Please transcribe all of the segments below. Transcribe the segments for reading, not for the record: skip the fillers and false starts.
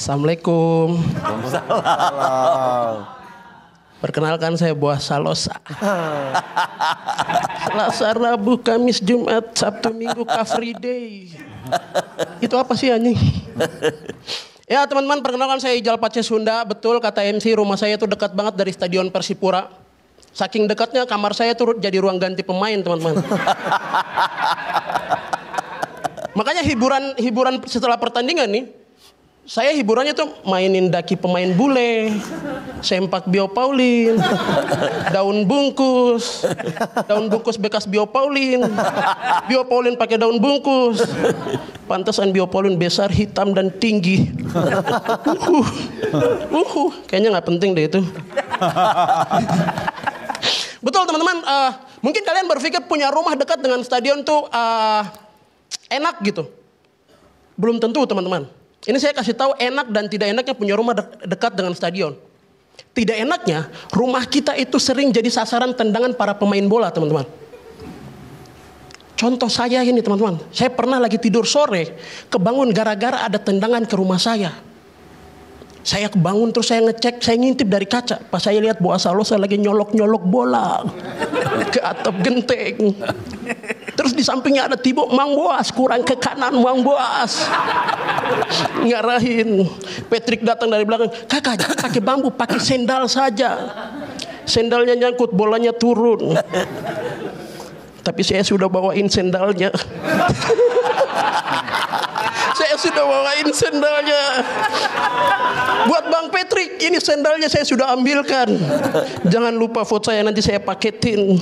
Assalamualaikum. Waalaikumsalam. Perkenalkan saya Boas Salosa. Selasa, Rabu, Kamis, Jumat, Sabtu, Minggu, Free Day. Itu apa sih anjing? Ya teman-teman, perkenalkan saya Ijal Pace Sunda. Betul kata MC, rumah saya itu dekat banget dari Stadion Persipura. Saking dekatnya kamar saya tuh jadi ruang ganti pemain, teman-teman. Makanya hiburan setelah pertandingan nih, saya hiburannya tuh mainin daki pemain bule, sempak Bio Paulin, daun bungkus bekas Bio Paulin pakai daun bungkus. Pantesan Bio Paulin besar, hitam dan tinggi. Kayaknya nggak penting deh itu. Betul teman-teman, mungkin kalian berpikir punya rumah dekat dengan stadion tuh enak gitu. Belum tentu teman-teman. Ini saya kasih tahu enak dan tidak enaknya punya rumah dekat dengan stadion. Tidak enaknya rumah kita itu sering jadi sasaran tendangan para pemain bola teman-teman. Contoh saya ini teman-teman. Saya pernah lagi tidur sore, kebangun gara-gara ada tendangan ke rumah saya. Saya kebangun terus saya ngecek, saya ngintip dari kaca. Pas saya lihat Boas Salosa lagi nyolok-nyolok bola ke atap genteng. Terus di sampingnya ada Tibo, Mang Boas kurang ke kanan Mang Boas. Ngarahin. Patrick datang dari belakang, kakak jangan pakai bambu, pakai sendal saja. Sendalnya nyangkut, bolanya turun. Tapi saya sudah bawain sendalnya. Saya sudah bawain sendalnya. Buat Bang Patrick, ini sendalnya saya sudah ambilkan. Jangan lupa vote saya, nanti saya paketin.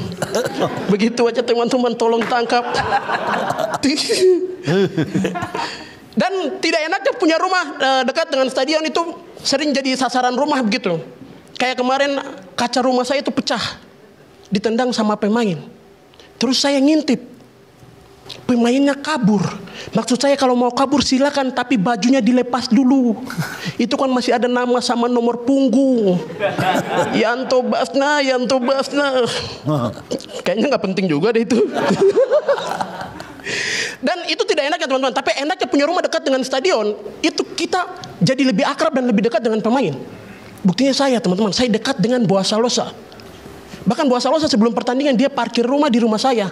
Begitu aja teman-teman, tolong tangkap. Dan tidak enaknya punya rumah dekat dengan stadion itu sering jadi sasaran rumah begitu. Kayak kemarin kaca rumah saya itu pecah, ditendang sama pemain. Terus saya ngintip. Pemainnya kabur. Maksud saya kalau mau kabur silakan, tapi bajunya dilepas dulu. Itu kan masih ada nama sama nomor punggung. Yanto Basna. Kayaknya nggak penting juga deh itu. Dan itu tidak enak ya teman-teman. Tapi enaknya punya rumah dekat dengan stadion. Itu kita jadi lebih akrab dan lebih dekat dengan pemain. Buktinya saya teman-teman, saya dekat dengan Boas Salosa. Bahkan Boas Salosa sebelum pertandingan dia parkir rumah di rumah saya.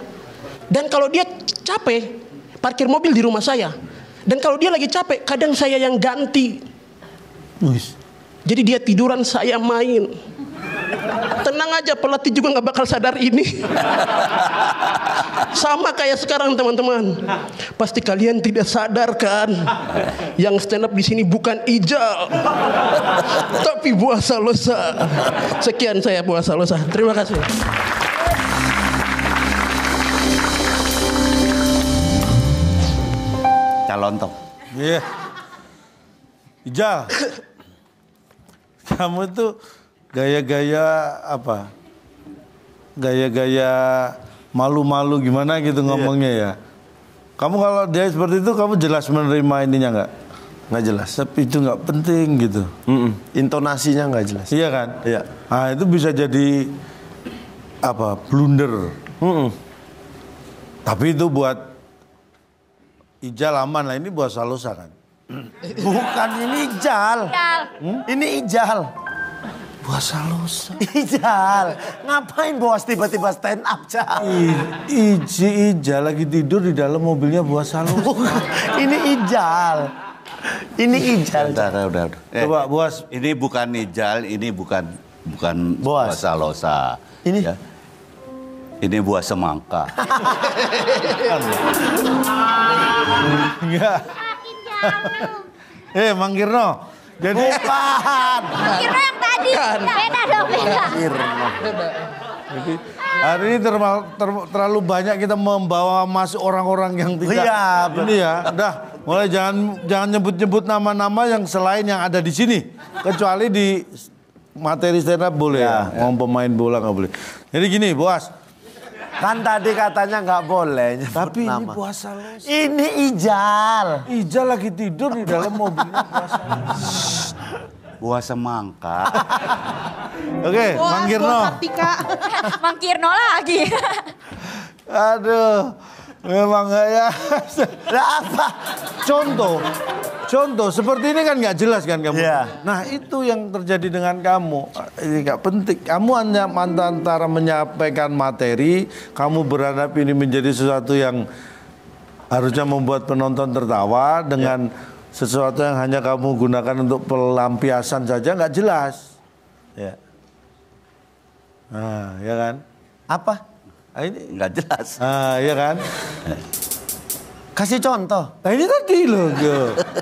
Dan kalau dia capek, parkir mobil di rumah saya. Dan kalau dia lagi capek, kadang saya yang ganti. Jadi dia tiduran, saya main. Tenang aja, pelatih juga nggak bakal sadar ini. Sama kayak sekarang teman-teman. Pasti kalian tidak sadar kan? Yang stand up di sini bukan Ijal, tapi Boas Salosa. Sekian saya Boas Salosa. Terima kasih. Calontok. Iya. Ijal. Kamu tuh gaya-gaya apa? Gaya-gaya malu-malu gimana gitu ngomongnya ya. Kamu kalau dia seperti itu kamu jelas menerima ininya nggak? Nggak jelas. Tapi itu nggak penting gitu. Intonasinya nggak jelas. Iya kan? Iya. Nah itu bisa jadi apa? Blunder. Tapi itu buat Ijal aman lah, ini Boas Salosa kan? Bukan, ini Ijal. Ini Ijal. Boas Salosa. Ijal. Ngapain Boas tiba-tiba stand up, Jal? Ijal lagi tidur di dalam mobilnya Boas Salosa. Ini Ijal. Ini Ijal. Udah. Coba Boas. Ini bukan Ijal, ini bukan Boas. Boas Salosa. Ini ya. Ini buah semangka. Enggak. Mang Kirno. Jadi bukan. Kirno yang tadi. Beda dong, beda. Jadi hari ini terlalu banyak kita membawa masuk orang-orang yang tidak. Iya, ini ya. Udah, mulai jangan nyebut-nyebut nama-nama yang selain yang ada di sini. Kecuali di materi stand up boleh ya. Ngomong pemain bola nggak boleh. Jadi gini, Boas. Kan tadi katanya nggak boleh nyebut Tapi nama. ini Boas Salosa. Ini Ijal. Ijal lagi tidur di dalam mobilnya Boas Salosa. Buah semangka. Oke, Mang Kirno. Mang Kirno lagi. Aduh, memang nggak ya. Lah apa? Contoh Contoh seperti ini kan nggak jelas kan kamu. Iya. Nah itu yang terjadi dengan kamu. Ini nggak penting. Kamu hanya antara menyampaikan materi, kamu berharap ini menjadi sesuatu yang harusnya membuat penonton tertawa dengan sesuatu yang hanya kamu gunakan untuk pelampiasan saja nggak jelas. Ya. Nah, ya kan? Apa? Nah, ini Nggak jelas. ya kan? Kasih contoh. Nah ini tadi loh,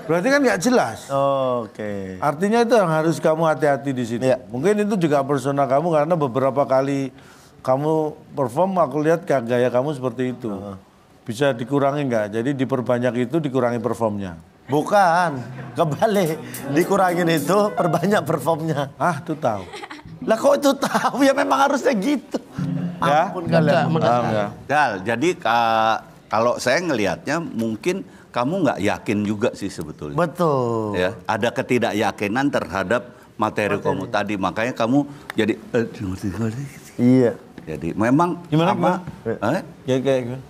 berarti kan nggak jelas. Oke. Artinya itu yang harus kamu hati-hati di sini. Iya. Mungkin itu juga persona kamu karena beberapa kali kamu perform, aku lihat gaya kamu seperti itu. Bisa dikurangi nggak? Jadi diperbanyak itu, dikurangi performnya. Bukan, kebalik. Dikurangin itu, perbanyak performnya. Ah, tuh tahu. Lah kok itu tahu? Ya memang harusnya gitu. Ya? Ampun kalian. Paham ya? Dal, jadi kalau saya ngelihatnya mungkin kamu nggak yakin juga sih sebetulnya. Betul. Ya, ada ketidakyakinan terhadap materi kamu tadi, makanya kamu jadi Iya. jadi memang Gimana, apa? Ya kayak gimana?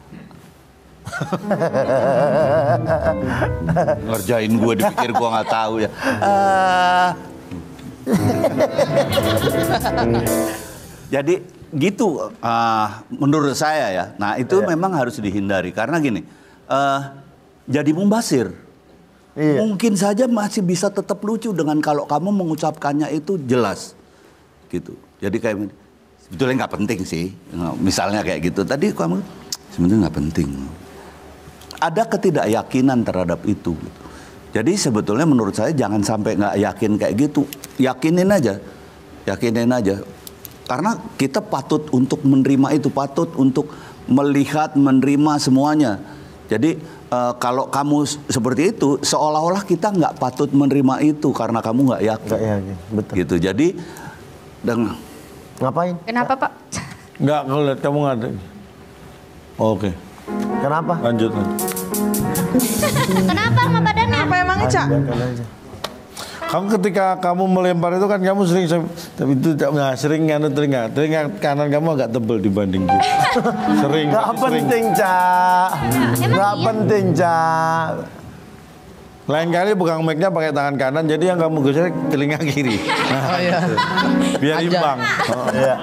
Ngerjain gue dipikir gue nggak tahu ya. Jadi gitu menurut saya ya. Nah itu memang harus dihindari karena gini, jadi mumbasir. Iya. Mungkin saja masih bisa tetap lucu dengan kalau kamu mengucapkannya itu jelas, gitu. Jadi kayak sebetulnya nggak penting sih, misalnya kayak gitu. Tadi kamu sebenarnya nggak penting. Ada ketidakyakinan terhadap itu. Gitu. Jadi sebetulnya menurut saya jangan sampai nggak yakin kayak gitu. Yakinin aja. Karena kita patut untuk menerima itu, patut untuk melihat, menerima semuanya. Jadi kalau kamu seperti itu, seolah-olah kita nggak patut menerima itu karena kamu nggak yakin. Nggak yakin, betul. Gitu. Jadi dengan Ngapain? Kenapa Pak? Enggak, kalau lihat kamu nggak ada. Oke, Kenapa? lanjut. Kenapa sama badannya? Apa emangnya, Cak? Biarkan aja. Kamu ketika kamu melempar itu kan kamu sering, tapi itu sering telinga kanan kamu agak tebal dibanding gitu. Sering. Gak penting, Cak. Gak penting, Cak. Lain kali pegang mic-nya pakai tangan kanan, jadi yang kamu geser telinga kiri. Nah, gitu. Biar imbang. Iya.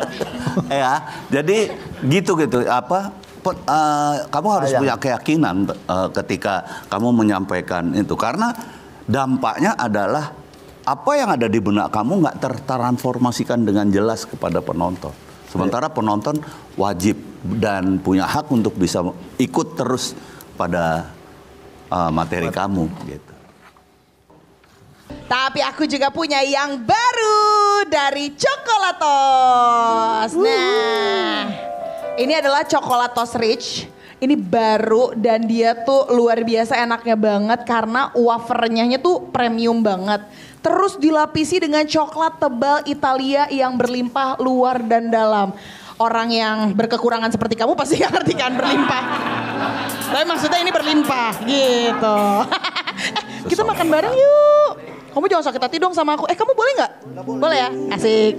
ya, jadi gitu apa? Kamu harus punya keyakinan ketika kamu menyampaikan itu karena dampaknya adalah apa yang ada di benak kamu nggak tertransformasikan dengan jelas kepada penonton. Sementara penonton wajib dan punya hak untuk bisa ikut terus pada materi kamu gitu. Tapi aku juga punya yang baru dari Coklatos. Nah, ini adalah Coklatos Rich. Ini baru dan dia tuh luar biasa enaknya banget karena wafernya tuh premium banget. Terus dilapisi dengan coklat tebal Italia yang berlimpah luar dan dalam. Orang yang berkekurangan seperti kamu pasti gak ngerti kan berlimpah. Tapi maksudnya ini berlimpah gitu. Kita makan bareng yuk. Kamu jangan sakit hati dong sama aku. Kamu boleh gak? Boleh ya? Asik.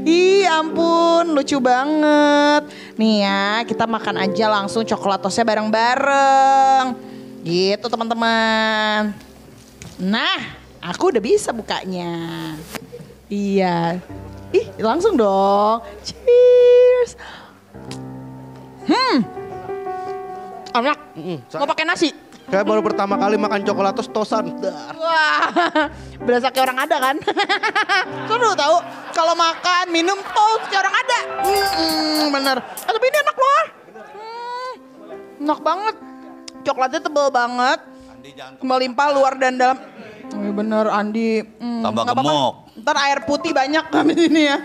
Ih ampun lucu banget. Nih ya kita makan aja langsung coklatosnya bareng-bareng. Gitu teman-teman. Nah aku udah bisa bukanya. Iya. Ih langsung dong. Cheers. Enak. Mau pakai nasi? Saya baru pertama kali makan coklatos tosan. Wah, berasa kayak orang ada kan? Seru tahu kalau makan minum toast kayak orang ada. Bener. Tapi ini enak loh. Enak banget. Coklatnya tebal banget. Melimpah luar dan dalam. Bener Andi. Tambah Nggak apa-apa. gemuk. Ntar air putih banyak di sini ya.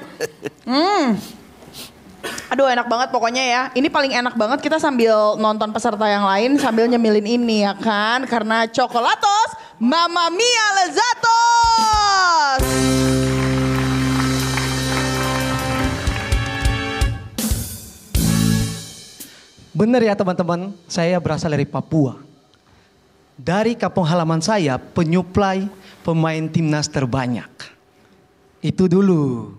Aduh enak banget pokoknya ya. Ini paling enak banget kita sambil nonton peserta yang lain sambil nyemilin ini ya kan. Karena Coklatos Mamma Mia Lezatos. Benar ya teman-teman, saya berasal dari Papua. Dari kampung halaman saya penyuplai pemain timnas terbanyak. Itu dulu,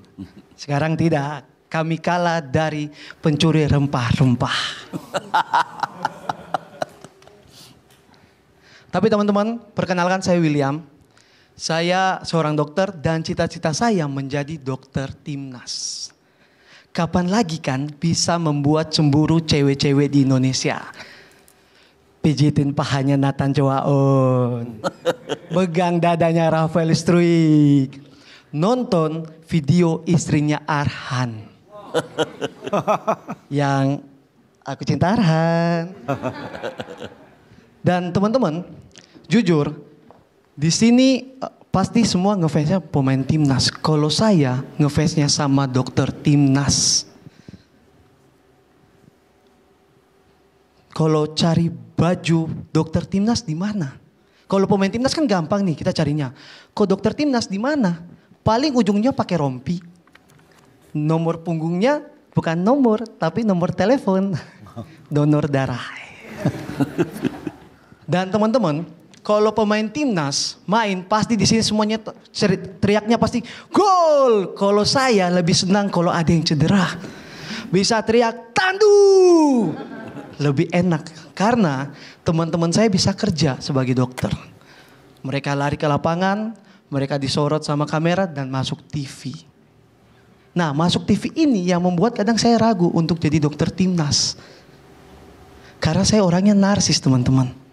sekarang tidak. Kami kalah dari pencuri rempah-rempah. Tapi teman-teman, perkenalkan saya William. Saya seorang dokter dan cita-cita saya menjadi dokter timnas. Kapan lagi kan bisa membuat cemburu cewek-cewek di Indonesia? Pijitin pahanya Nathan Choaon. Pegang dadanya Rafael Struik. Nonton video istrinya Arhan. Yang aku cinta Arhan. Dan teman-teman, jujur, di sini pasti semua ngefansnya pemain timnas. Kalau saya ngefansnya sama dokter timnas. Kalau cari baju dokter timnas di mana? Kalau pemain timnas kan gampang nih kita carinya. Kalau dokter timnas di mana? Paling ujungnya pakai rompi. Nomor punggungnya bukan nomor, tapi nomor telepon. Donor darah. Dan teman-teman, kalau pemain timnas main pasti di sini semuanya teriaknya pasti gol. Kalau saya lebih senang kalau ada yang cedera. Bisa teriak tandu. Lebih enak karena teman-teman saya bisa kerja sebagai dokter. Mereka lari ke lapangan, mereka disorot sama kamera dan masuk TV. Nah, masuk TV ini yang membuat kadang saya ragu untuk jadi dokter timnas. Karena saya orangnya narsis, teman-teman.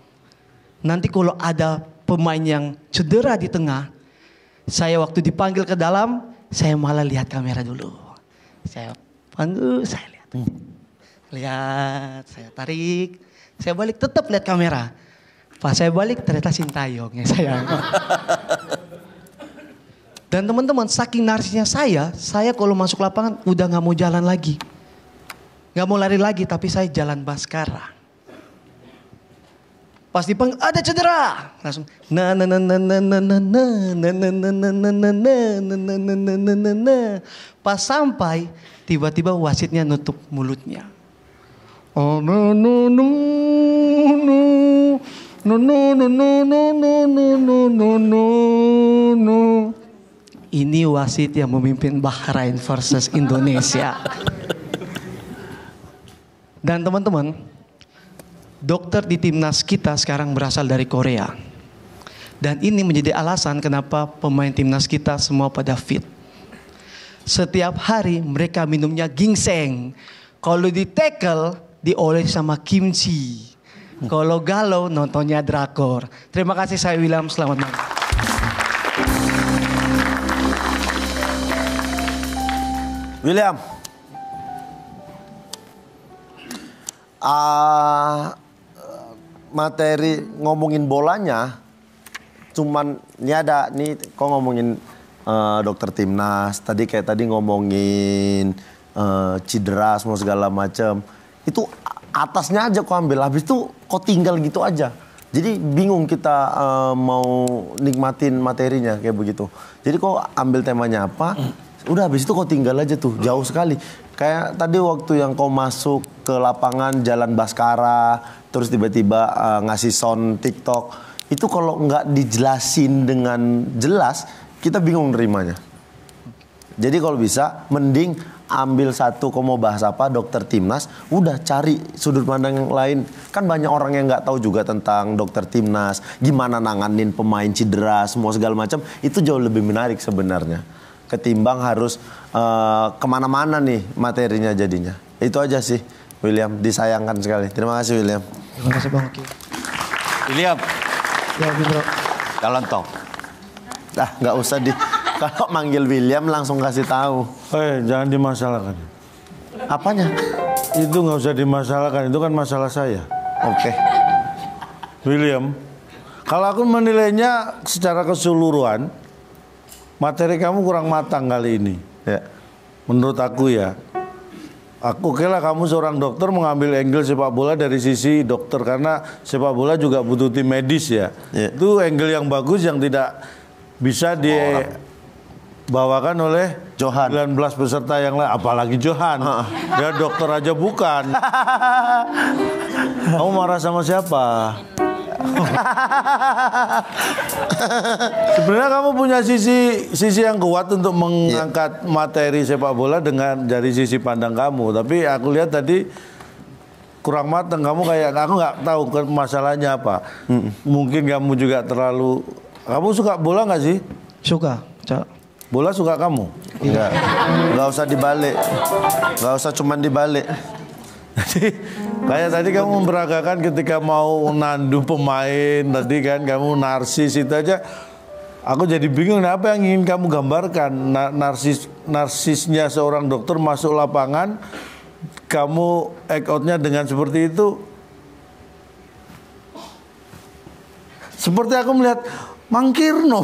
Nanti kalau ada pemain yang cedera di tengah, saya waktu dipanggil ke dalam, saya malah lihat kamera dulu. Saya panggil, saya lihat. Lihat, saya tarik, saya balik tetap lihat kamera. Pas saya balik ternyata Sintayong yang sayang. Dan teman-teman, saking narsisnya saya kalau masuk lapangan udah gak mau jalan lagi. Gak mau lari lagi, tapi saya jalan Baskara. Pas dipanggil ada cedera, langsung pas sampai tiba-tiba wasitnya nutup mulutnya. Oh no no no no no no no no no no no no no. Ini wasit yang memimpin Bahrain versus Indonesia. Dan teman-teman, dokter di timnas kita sekarang berasal dari Korea. Dan ini menjadi alasan kenapa pemain timnas kita semua pada fit. Setiap hari mereka minumnya ginseng. Kalau di tackle dioles sama kimchi. Kalau galau nontonnya drakor. Terima kasih, saya William, selamat malam. William. Materi ngomongin bolanya, cuman ini ada nih kok ngomongin dokter timnas, tadi ngomongin cedera semua segala macam. Itu atasnya aja kok ambil, habis itu kok tinggal gitu aja. Jadi bingung kita mau nikmatin materinya kayak begitu. Jadi kok ambil temanya apa, udah habis itu kok tinggal aja tuh, jauh sekali. Kayak tadi waktu yang kau masuk ke lapangan jalan Baskara, terus tiba-tiba ngasih sound TikTok. Itu kalau nggak dijelasin dengan jelas, kita bingung nerimanya. Jadi kalau bisa, mending ambil satu, kau mau bahas apa, dokter timnas, udah cari sudut pandang yang lain. Kan banyak orang yang nggak tahu juga tentang dokter timnas, gimana nanganin pemain cedera, semua segala macam. Itu jauh lebih menarik sebenarnya. Ketimbang harus kemana-mana nih materinya jadinya. Itu aja sih, William. Disayangkan sekali. Terima kasih, William. Terima kasih, Bang Oki. William. Ya, Bro. Jalan tol. Nggak usah kalau manggil William langsung kasih tahu. Jangan dimasalahkan. Apanya? Itu nggak usah dimasalahkan. Itu kan masalah saya. Oke. William, kalau aku menilainya secara keseluruhan, materi kamu kurang matang kali ini. Ya. Menurut aku ya. Aku oke lah kamu seorang dokter mengambil angle sepak bola dari sisi dokter. Karena sepak bola juga butuh tim medis ya. Itu angle yang bagus yang tidak bisa dibawakan oleh Johan. 19 peserta yang lain. Apalagi Johan. Dia dokter aja bukan. Kamu marah sama siapa? Sebenarnya kamu punya sisi yang kuat untuk mengangkat materi sepak bola dengan dari sisi pandang kamu. Tapi aku lihat tadi kurang matang. Kamu kayak aku nggak tahu masalahnya apa. Mungkin kamu juga terlalu. Kamu suka bola nggak sih? Suka, Cak. Bola suka kamu? Enggak. Enggak usah dibalik. Enggak usah cuman dibalik. Jadi kayak tadi kamu memperagakan ketika mau nandu pemain tadi kan kamu narsis itu aja. Aku jadi bingung apa yang ingin kamu gambarkan. Narsisnya seorang dokter masuk lapangan, kamu act out-nya dengan seperti itu. Seperti aku melihat Mangkirno.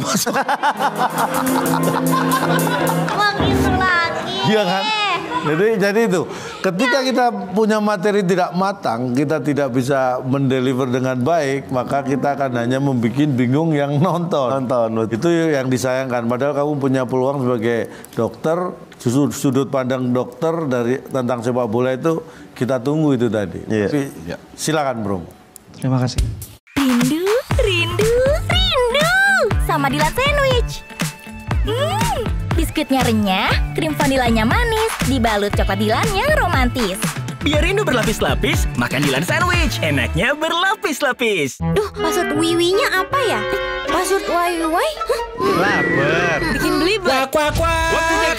Mangkirno lagi. Iya kan? Jadi itu, ketika kita punya materi tidak matang, kita tidak bisa mendeliver dengan baik, maka kita akan hanya membuat bingung yang nonton. Itu yang disayangkan. Padahal kamu punya peluang sebagai dokter, sudut pandang dokter dari tentang sepak bola itu kita tunggu itu tadi. Iya. Tapi silakan Bro. Terima kasih. Rindu, rindu, rindu sama Dilan Sandwich. Biskuitnya renyah, krim vanilanya manis, dibalut coklat Dilan yang romantis. Biar rindu berlapis-lapis, makan Dilan Sandwich. Enaknya berlapis-lapis. Duh, password wiwinya apa ya? Password wiwi? Lapar. Bikin belibet. Waktunya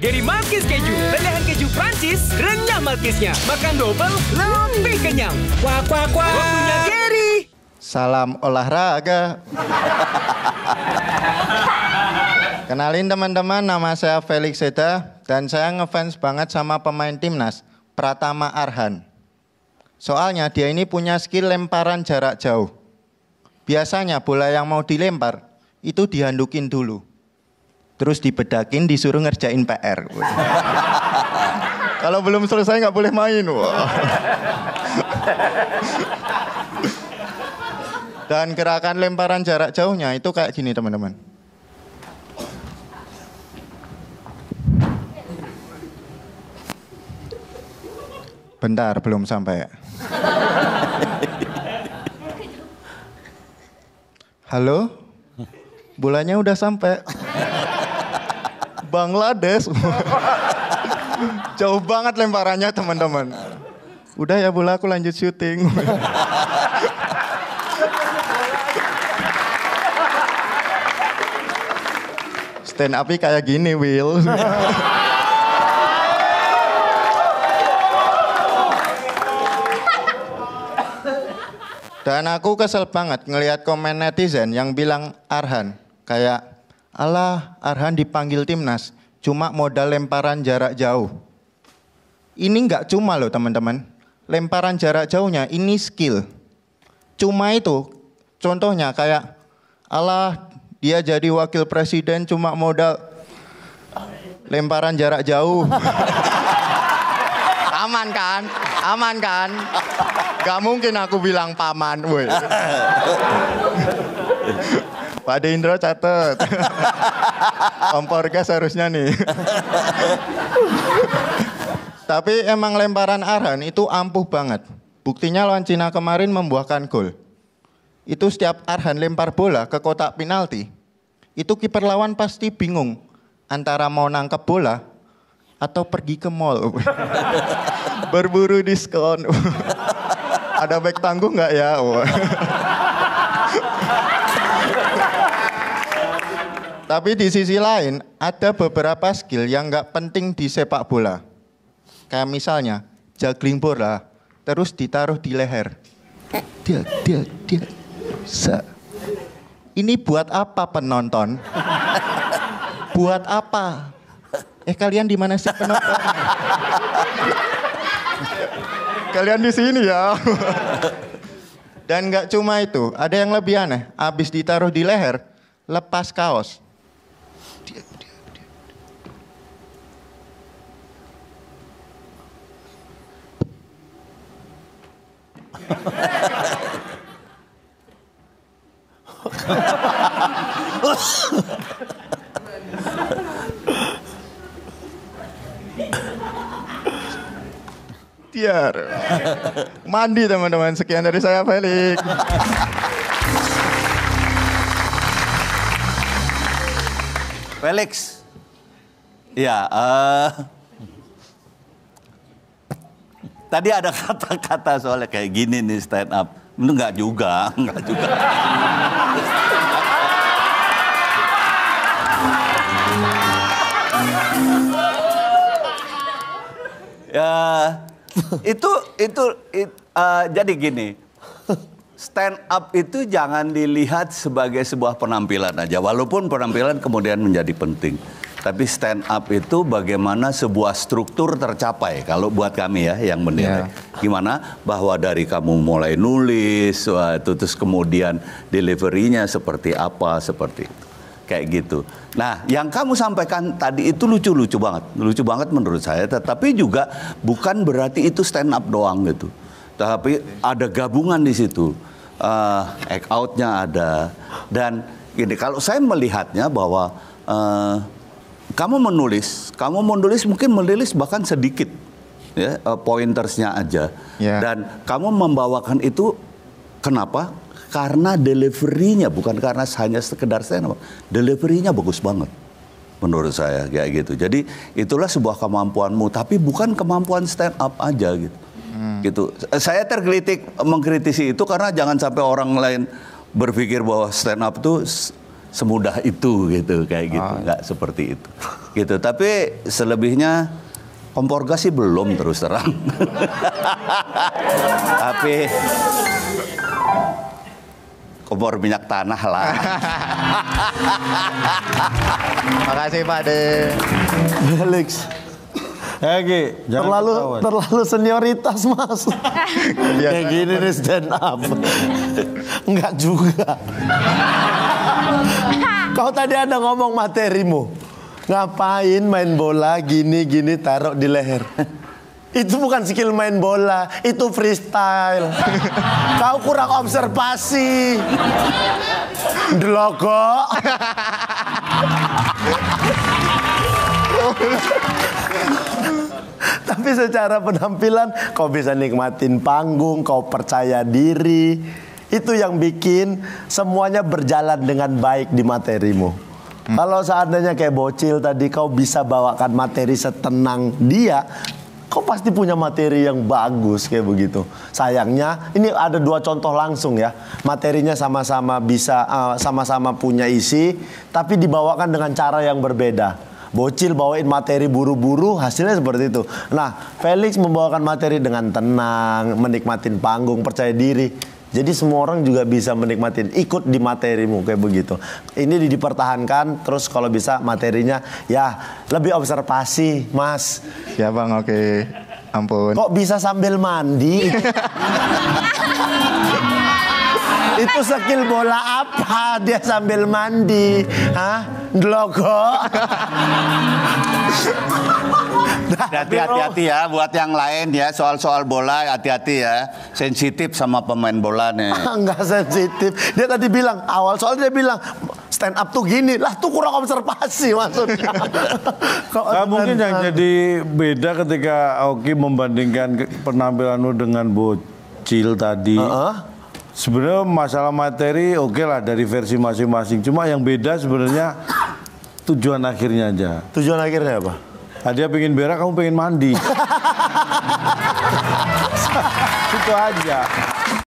Gary Malkis keju. Lelehan keju Prancis, renyah malkisnya. Makan double, lebih kenyang. Waktunya Gary. Salam olahraga. Kenalin teman-teman, nama saya Felix Seda dan saya ngefans banget sama pemain timnas, Pratama Arhan. Soalnya dia ini punya skill lemparan jarak jauh. Biasanya bola yang mau dilempar itu dihandukin dulu. Terus dibedakin, disuruh ngerjain PR. Kalau belum selesai nggak boleh main. Dan gerakan lemparan jarak jauhnya itu kayak gini teman-teman. Bentar, belum sampai. Halo? Bolanya udah sampai. Bangladesh. Jauh banget lemparannya teman-teman. Udah ya bola, aku lanjut syuting. Stand up-nya kayak gini, Will. Dan aku kesel banget ngelihat komen netizen yang bilang Arhan. Kayak, alah Arhan dipanggil timnas, cuma modal lemparan jarak jauh. Ini nggak cuma loh teman-teman. Lemparan jarak jauhnya ini skill. Cuma itu, contohnya kayak, alah dia jadi wakil presiden cuma modal lemparan jarak jauh. Aman kan? Aman kan? Gak mungkin aku bilang paman, woi. Pak Indro catet. Kompor gas harusnya nih. Tapi emang lemparan Arhan itu ampuh banget. Buktinya lawan Cina kemarin membuahkan gol. Itu setiap Arhan lempar bola ke kotak penalti, itu kiper lawan pasti bingung antara mau nangkep bola atau pergi ke mall. Berburu diskon. Ada bag tangguh nggak ya? Tapi di sisi lain ada beberapa skill yang nggak penting di sepak bola. Kayak misalnya juggling bola terus ditaruh di leher. Dia. Ini buat apa penonton? Buat apa? Kalian di mana sih penonton? Kalian di sini ya. Dan nggak cuma itu, ada yang lebih aneh. Abis ditaruh di leher, lepas kaos. Tiar. Mandi teman-teman. Sekian dari saya Felix. Felix. Ya, tadi ada kata-kata soalnya kayak gini nih stand up. Itu enggak juga. Ya, jadi gini, stand up itu jangan dilihat sebagai sebuah penampilan aja, walaupun penampilan kemudian menjadi penting. Tapi stand up itu bagaimana sebuah struktur tercapai, kalau buat kami ya yang menilai. Gimana bahwa dari kamu mulai nulis, terus kemudian delivery-nya seperti apa, seperti itu. Kayak gitu. Nah, yang kamu sampaikan tadi itu lucu banget menurut saya. Tetapi juga bukan berarti itu stand up doang gitu. Tapi ada gabungan di situ, act out-nya ada. Dan gini, kalau saya melihatnya bahwa kamu menulis mungkin menulis bahkan sedikit, ya, pointersnya aja. Dan kamu membawakan itu, kenapa? Karena delivery-nya, bukan karena hanya sekedar stand up. Delivery-nya bagus banget menurut saya, kayak gitu. Jadi itulah sebuah kemampuanmu, tapi bukan kemampuan stand up aja gitu. Gitu. Saya tergelitik mengkritisi itu karena jangan sampai orang lain berpikir bahwa stand up itu semudah itu gitu, kayak gitu. Nggak seperti itu. Gitu. Tapi selebihnya kompor gas sih belum, terus terang. Tapi kompor minyak tanah lah. Makasih Pak De. Felix. Terlalu senioritas Mas. Kayak gini nih stand up. Enggak juga. Kau tadi ada ngomong materimu. Ngapain main bola gini-gini taruh di leher. Itu bukan skill main bola, itu freestyle. Kau kurang observasi. Delogo. Tapi secara penampilan kau bisa nikmatin panggung, kau percaya diri. Itu yang bikin semuanya berjalan dengan baik di materimu. Kalau seandainya kayak bocil tadi kau bisa bawakan materi setenang dia, kau pasti punya materi yang bagus kayak begitu. Sayangnya ini ada dua contoh langsung ya. Materinya sama-sama bisa sama-sama punya isi, tapi dibawakan dengan cara yang berbeda. Bocil bawain materi buru-buru, hasilnya seperti itu. Nah, Felix membawakan materi dengan tenang, menikmatin panggung, percaya diri. Jadi semua orang juga bisa menikmatin, ikut di materimu kayak begitu. Ini dipertahankan, terus kalau bisa materinya ya lebih observasi, Mas. Ya Bang, oke. Ampun. Kok bisa sambil mandi? Itu skill bola apa dia sambil mandi? Hah? Logo. Hati-hati ya buat yang lain ya, soal-soal bola hati-hati ya. Sensitif sama pemain bola nih. Enggak sensitif. Dia tadi bilang, awal soalnya dia bilang stand up tuh gini. Lah tuh kurang observasi maksudnya. Mungkin yang jadi beda ketika Oki membandingkan penampilanmu dengan bocil tadi. Sebenarnya masalah materi oke lah dari versi masing-masing. Cuma yang beda sebenarnya tujuan akhirnya aja. Tujuan akhirnya apa? Dia pengen berak, kamu pengen mandi. Itu aja.